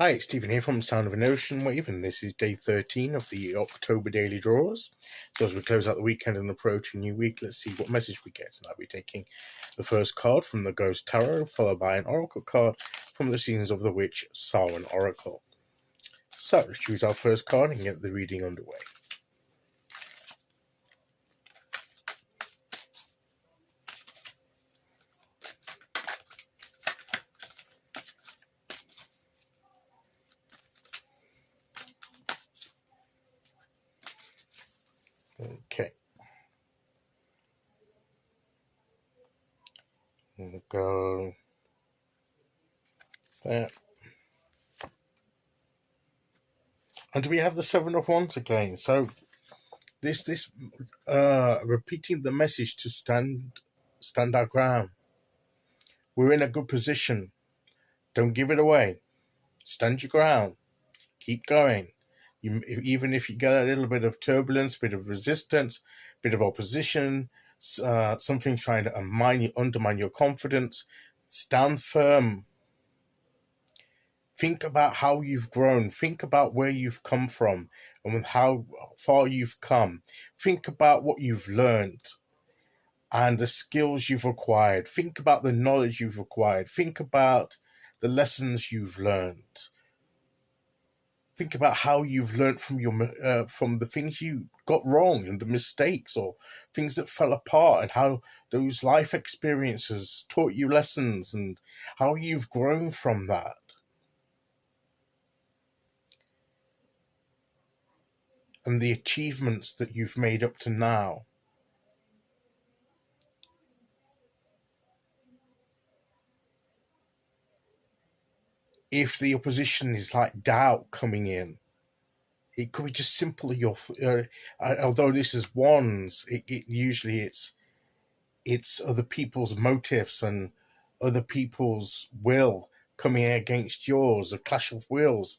Hi, it's Stephen here from Sound of an Ocean Wave, and this is day 13 of the October daily draws. So as we close out the weekend and approach a new week, let's see what message we get. And I'll be taking the first card from the Ghost Tarot, followed by an Oracle card from the Seasons of the Witch Samhain Oracle. So let's choose our first card and get the reading underway. Okay. We'll go there. And we have the Seven of Wands again. So this repeating the message to stand our ground. We're in a good position. Don't give it away. Stand your ground. Keep going. Even if you get a little bit of turbulence, bit of resistance, bit of opposition, something trying to undermine your confidence, stand firm. Think about how you've grown. Think about where you've come from and with how far you've come. Think about what you've learned and the skills you've acquired. Think about the knowledge you've acquired. Think about the lessons you've learned. Think about how you've learned from the things you got wrong and the mistakes or things that fell apart, and how those life experiences taught you lessons and how you've grown from that. And the achievements that you've made up to now. If the opposition is like doubt coming in, it could be just simply although this is wands, usually it's other people's motives and other people's will coming against yours, a clash of wills.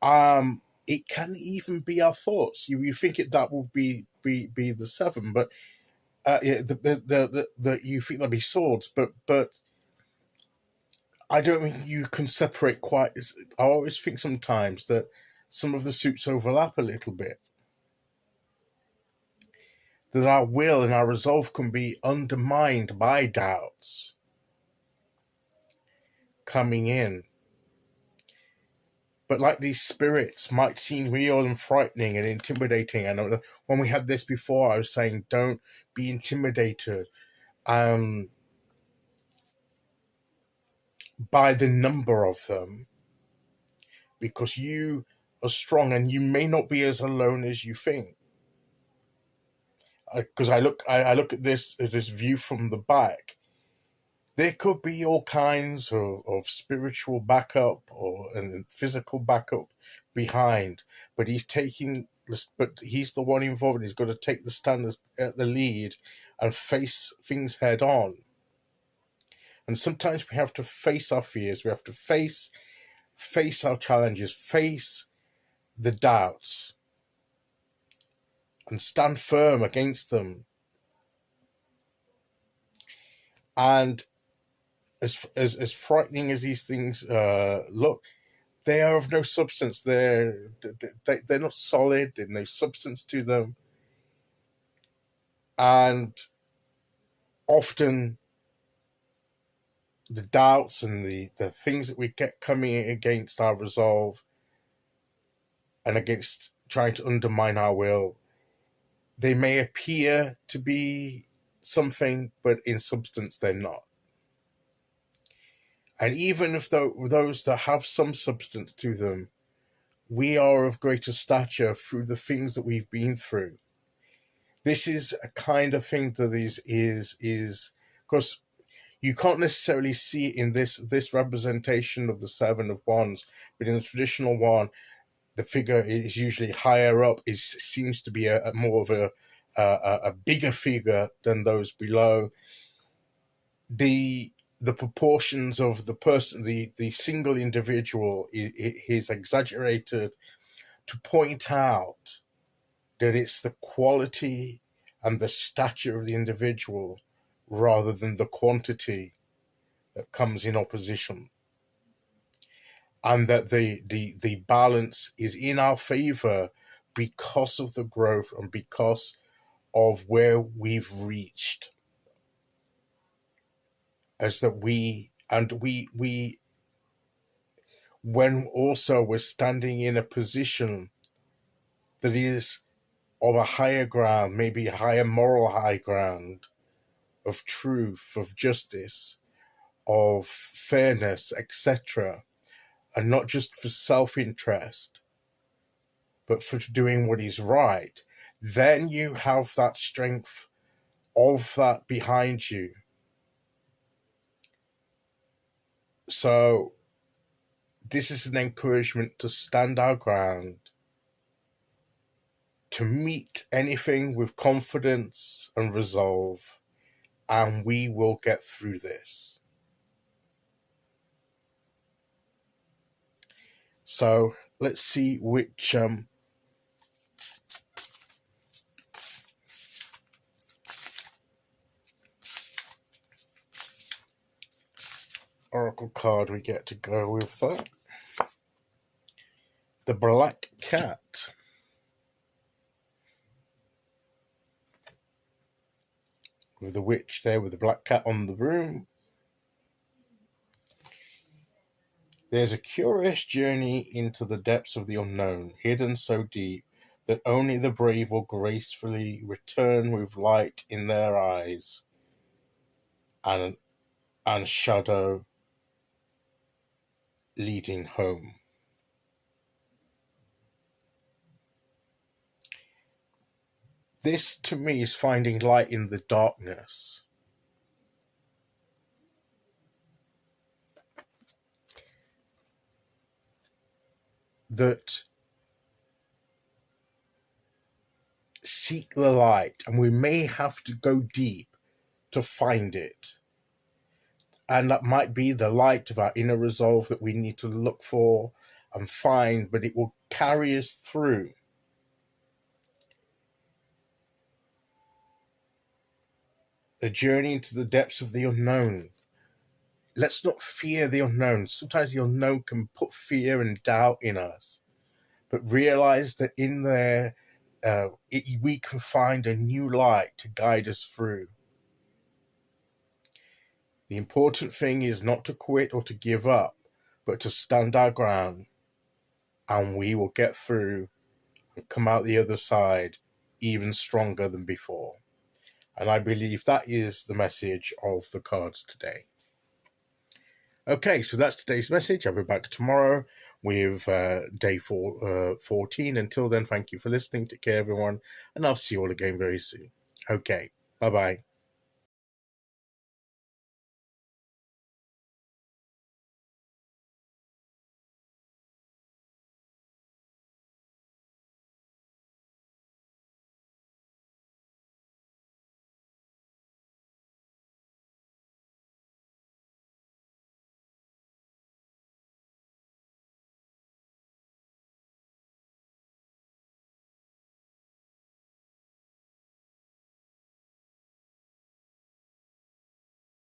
It can even be our thoughts. You think that will be the seven, but you think there'll be swords, but I don't think you can separate quite. I always think sometimes that some of the suits overlap a little bit. That our will and our resolve can be undermined by doubts coming in. But like these spirits might seem real and frightening and intimidating. And when we had this before, I was saying don't be intimidated by the number of them, because you are strong and you may not be as alone as you think. Because I look at this view from the back. There could be all kinds of spiritual backup and physical backup behind, but he's the one involved. He's got to take the stand at the lead and face things head on. And sometimes we have to face our fears. We have to face our challenges, face the doubts, and stand firm against them. And as frightening as these things look, they are of no substance. They're not solid. There's no substance to them, and often the doubts and the things that we get coming against our resolve and against trying to undermine our will, they may appear to be something, but in substance they're not. And even if those that have some substance to them, we are of greater stature through the things that we've been through. This is a kind of thing that is because you can't necessarily see it in this representation of the Seven of Wands, but in the traditional one, the figure is usually higher up. It seems to be a more of a bigger figure than those below. The proportions of the person, the single individual, is exaggerated to point out that it's the quality and the stature of the individual rather than the quantity that comes in opposition. and that the balance is in our favor because of the growth and because of where we've reached. As that we when also we're standing in a position that is of a higher ground, maybe a higher moral high ground of truth, of justice, of fairness, etc., and not just for self-interest, but for doing what is right, then you have that strength of that behind you. So this is an encouragement to stand our ground, to meet anything with confidence and resolve, and we will get through this. So let's see which oracle card we get to go with that. The Black Cat. With the witch there with the black cat on the broom. There's a curious journey into the depths of the unknown, hidden so deep that only the brave will gracefully return with light in their eyes and shadow leading home. This, to me, is finding light in the darkness. That seek the light, and we may have to go deep to find it. And that might be the light of our inner resolve that we need to look for and find, but it will carry us through. The journey into the depths of the unknown. Let's not fear the unknown. Sometimes the unknown can put fear and doubt in us, but realize that in there, we can find a new light to guide us through. The important thing is not to quit or to give up, but to stand our ground, and we will get through and come out the other side even stronger than before. And I believe that is the message of the cards today. Okay, so that's today's message. I'll be back tomorrow with day 14. Until then, thank you for listening. Take care, everyone, and I'll see you all again very soon. Okay, bye-bye.